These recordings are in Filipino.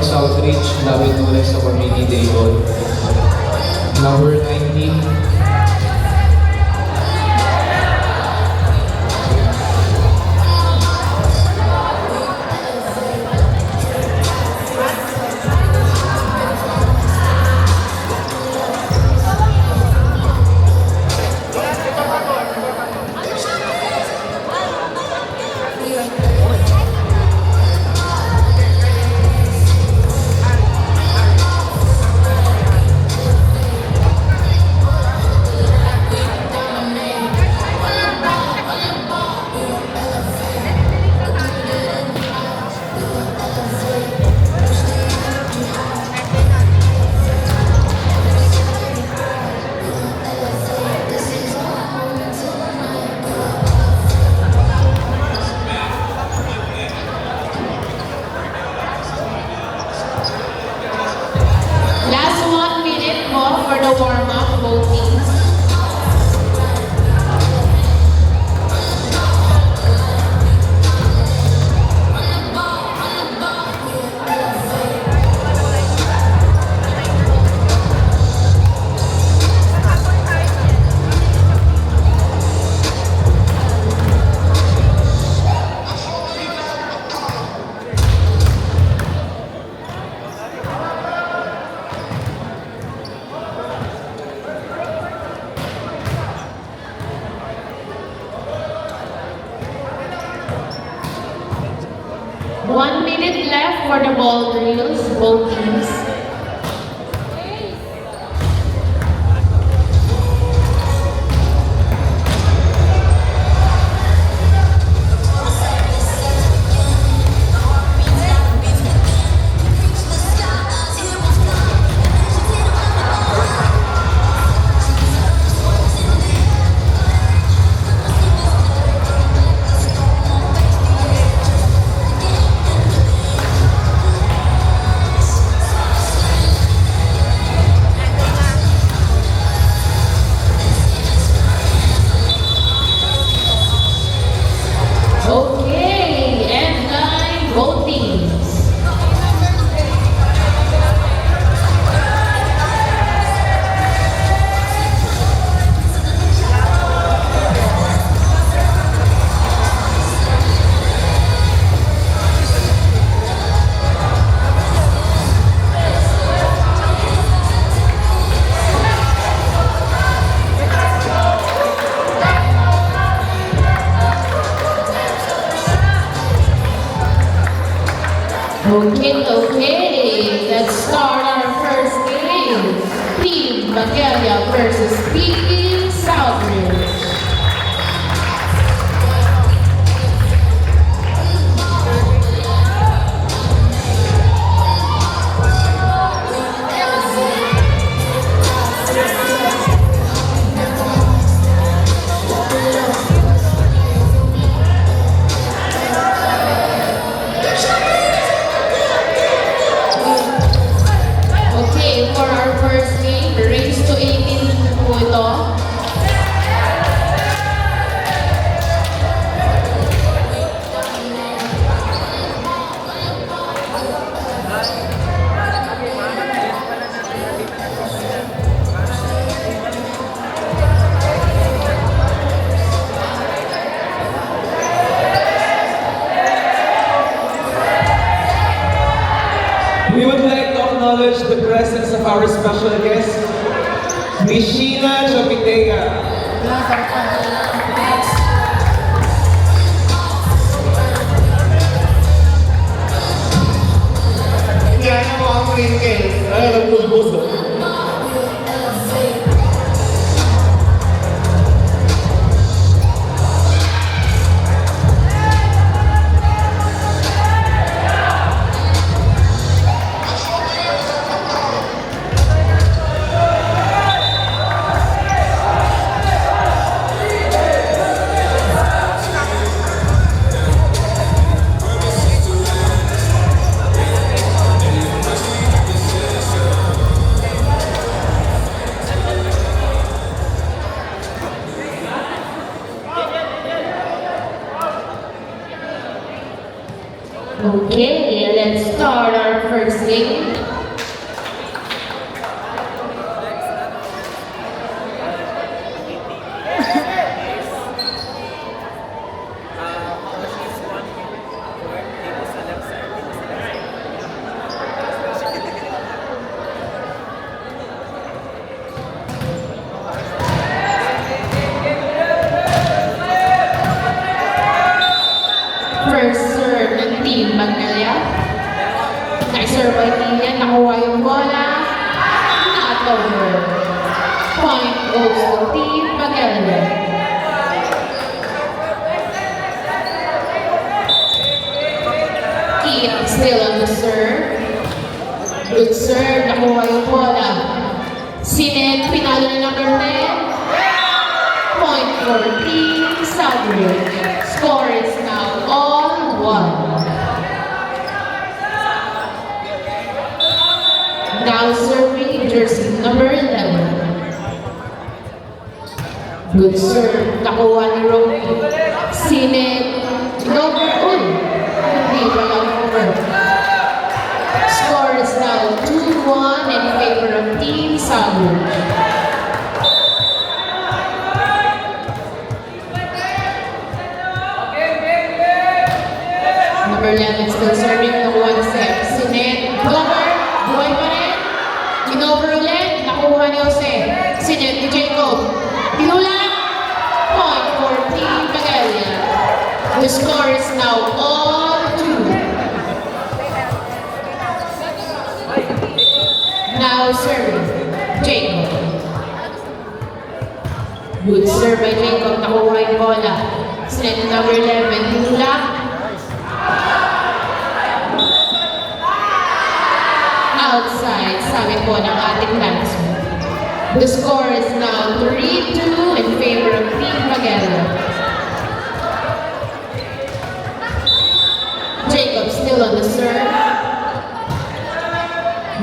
Southridge, Lawin Nunes sa Community Day Hall. Number 19, Last 1 minute mo for the warm-up votings. One minute left for the ball drills, votings. Okay, and 9 votings. Okay, let's start our first game. Team Magalia versus Team Southridge. Okay, for our first game, race to 18 po ito. we would like to acknowledge the presence of our special guest, Miss Sheena Chopitea. Yan ang mga Pringles. Ay, nagpulbuso. Okay, Let's start our first game. First serve ng Team Magnolia. Nai-serve by Tia, nakuha yung bola. Not over. Point goes to Team Magnolia. Tia still on the serve. Good serve, nakuha yung bola. Sinet, pinalo na number 10. Point for Team Southbridge. Score is now all 1. Now serving jersey number 11. Good serve, nakuha ni Romy. Sinet, over. Hindi walang over. Score is now 2-1 in favor of Team Southbridge. Number 11 still serving, nakuha ni Seth. Sinet, over, buhay pa rin. Inover ulit, nakuha ni Jose. Sinet ni Jacob. Tinulak, point for Team Magalia. The score is now all 2. Now serving, Jacob. Good serve by Jacob, nakuha yung bola. Sinet ni number 11, tinulak. Outside, sabi po ng ating landsman. The score is now 3-2 in favor of Team Magnolia. Jacob still on the serve.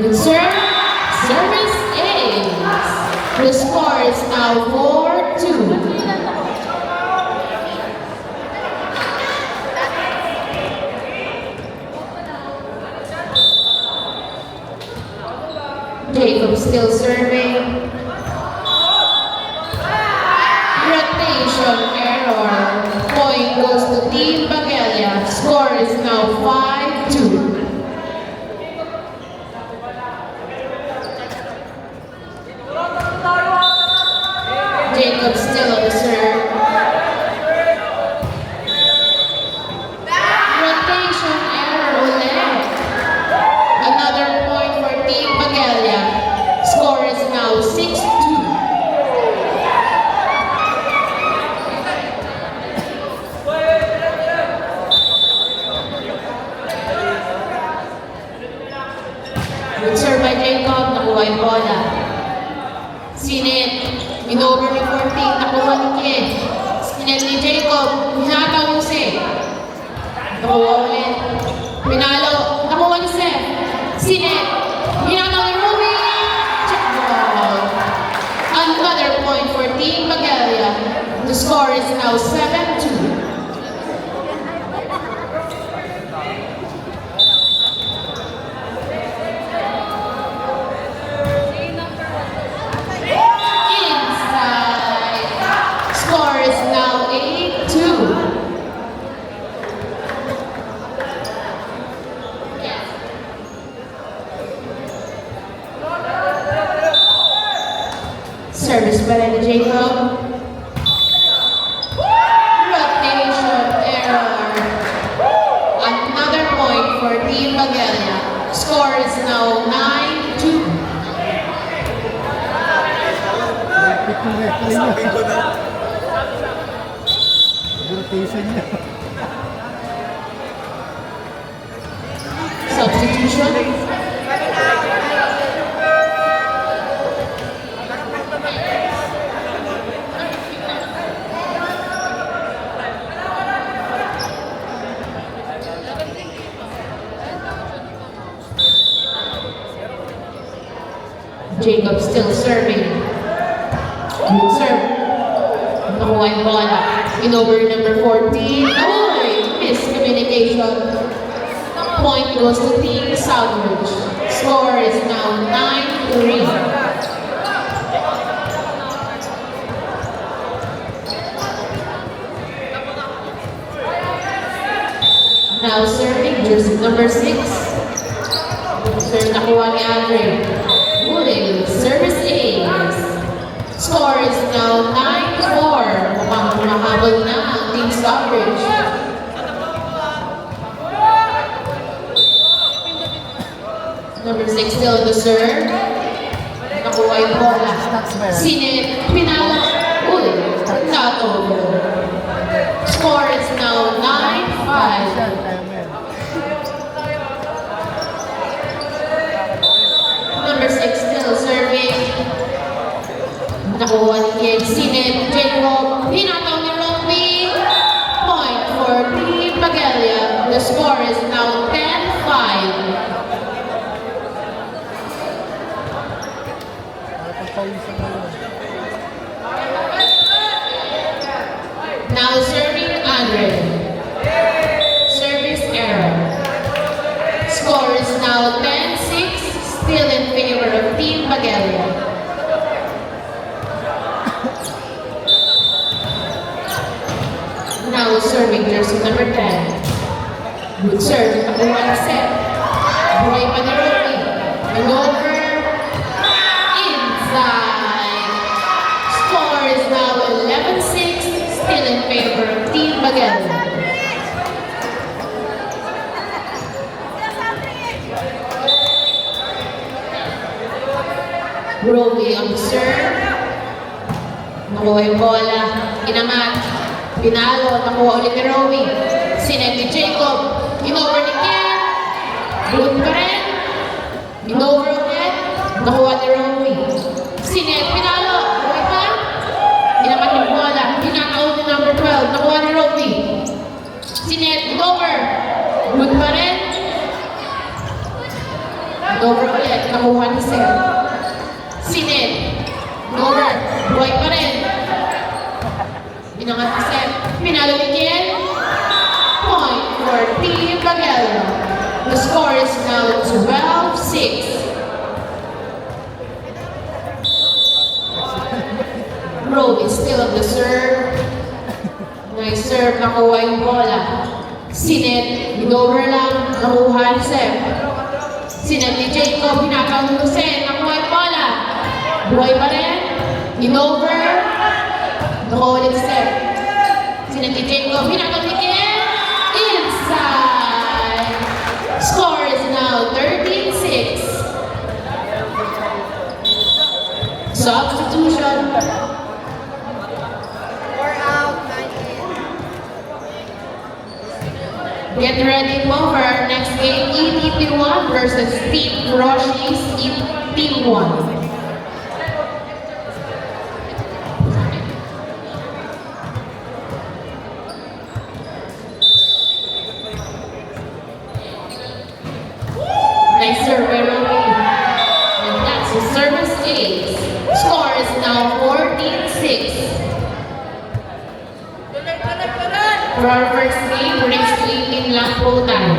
Good serve. Service ace. The score is now 4-2. Jacob still serving. Rotation error. Point goes to Team Magalia. Score is now 5-2. Jacob still on the serve. Rotation error ulit. Another point for Team Magalia. Score is now 6-2. Good serve by Jacob, nakuha yung bola. Sinet, inover ni 14, nakuha ni Ken. Sinet ni Jacob, hinataw yung Seth. Nakuha ulit. Pinalo, nakuha ni Seth. Sinet, hinataw ni Ruby. Check ball. Another point for Team Magalia. The score is now 7-2. Inside. Score is now 8-2. Service by the Jacob. Rotation error. Another point for Team Magalia. Score is now 9-2. Sabi ko na. Rotation niya. Substitution. Jacob still serving. Good serve. Nakuha yung bola. In over number 14. Oy! Miscommunication. Point goes to Team Southridge. Score is now 9-3. Now serving jersey number 6. Serve nakuha ni Andre. Muling service ace. Score is now 9-4. Mukhang mahabol na ang Team Southridge. Number 6 still in the serve. Nakuha yung bola. Sinit, pinalo. Uy, not over. Score is now 9-5. Number 6 still serving. Nakuha ni Kied. Sinit, Jacob. Hinataw ni Romy. Point for Team Magalia. The score is now 10-5. Now serving Andre. Service error. Score is now 10-6, still in favor of Team Magalia. Now serving jersey number 10. Good serve, nakuha na set. Buhay pa ni Romy. And over. Inside. Score is now 11-6. Still in favor of Team Magalia. Romy on the serve. Nakuha yung bola. Inangat. Pinalo. Nakuha ulit ni Romy. Sinet ni Jacob. Inover ni Ken. Good pa rin. Inover ulit. Nakuha ni Romy. Sinet. Pinalo. Buhay pa. Inangat yung bola. Pinakaw ni number 12. Nakuha ni Romy. Sinet. Inover. Good pa rin. Inover ulit. Nakuha ni Seth. Sinet. Inover. Buhay pa rin. Inangat ni Seth. Pinalo ni Ken. Point for Team Magalia. The score is now 12-6. Romy is still on the serve. Nice serve, nakuha yung bola. Sinet, in-over lang, nakuha ni Seth. Sinet ni Jacob, pinakaw ni Lucen, nakuha yung bola. Buhay pa rin, in-over, nakuha ulit si Seth. Sinet ni Jacob, pinakaw ni Ken, inside. Score is now 13-6. Substitution. Get ready po for our next game, ETP 1 versus Team Roshi's Team 1. Nice serve by Romy. And that's the service ace. Score is now 14-6. For our first game, next 18 lang po tayo.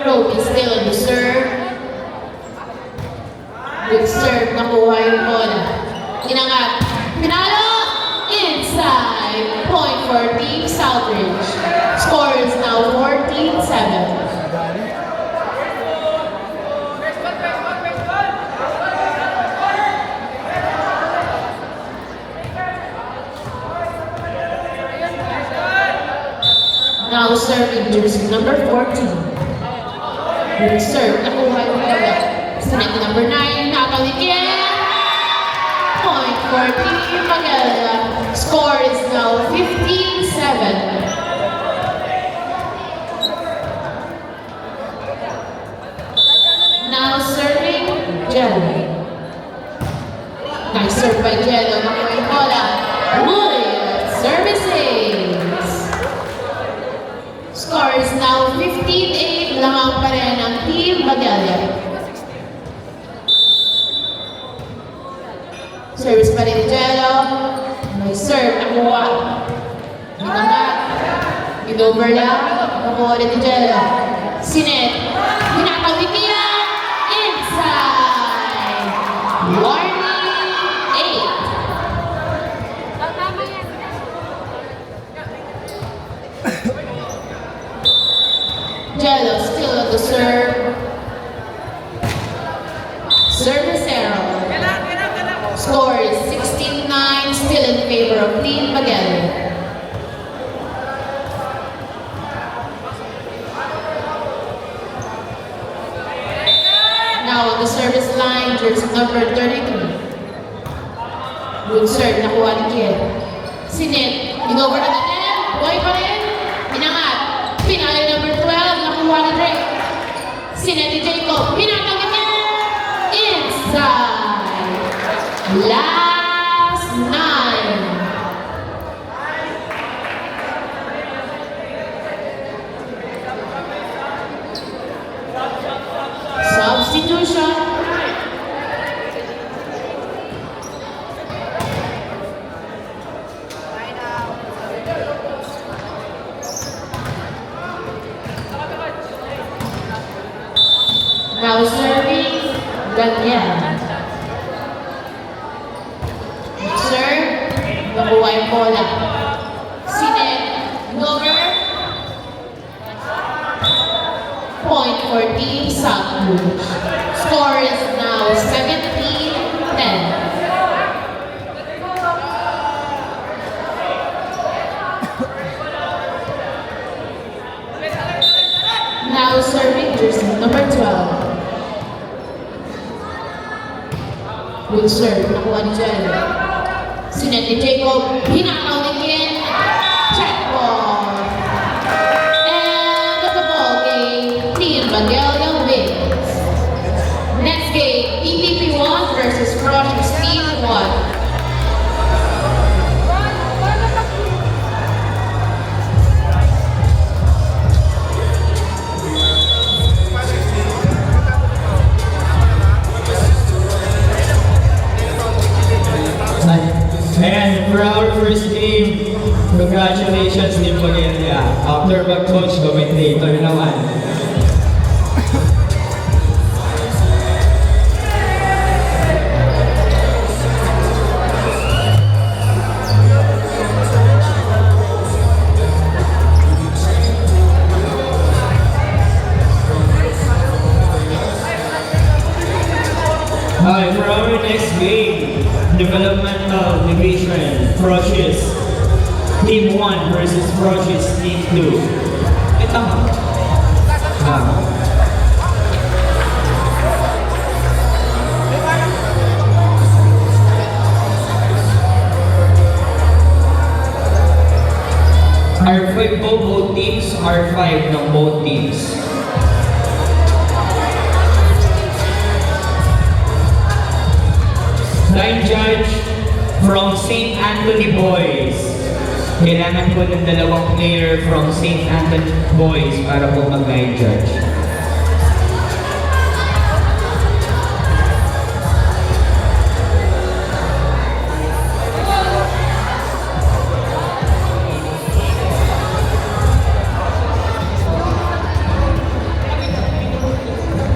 Romy still in the serve. Good serve, nakuha yung bola. Inangat. Pinalo! Inside. Point for Team Southridge. Score is now 14-7. Now serving jersey number 14. Good serve, nakuha yung bola. Sa net number 9, nakakawin Ken. Point for Team Magalia. Score is now 15-7. Now serving Jello. Nice serve by Jello, nakuha yung bola. Muling service ace. Score is now 15-8. Lamang pa rin ang Team Magalia. Service by pa rin ni Jello. May serve, nakuha. Hinangat. Inoverlap. Nakuha ulit ni Jello. Sinet. Hinatawid niya. Inside. Warning 8. Jello still on the serve. Service error. Score is 16-9, still in favor of Team Magellan. Now on the service line, jersey number 33. Good serve, nakuha ni Kid. Sinit, in-over na natin. Buhay pa rin. Inangat. Pinali number 12, nakuha ni Drake. Sinit ni Jacob. Pinatawid niya. Inside. Last 9. Substitution. Now serving Daniel. Sir, nakuha yung bola. Sinet, over. Point for Team Southwood. Score is now 17-10. Now serving jersey number 12. Good serve, nakuha ni Jello. Sinet ni Jacob, hinataw ni Ken. Check ball. End of the ball game. Team Magellan wins. Next game, EPP 1 versus Crushers Team 1. And for our first game, congratulations Team Magellan. After mag-coach, commentator naman. Alright, for our next game, Developmental Division, Procious Team 1 versus Procious Team 2. Ito. Our both teams are 5 ng both teams. Line judge from St. Anthony Boys. Kailangan po ng dalawang player from St. Anthony Boys para po mag-line judge.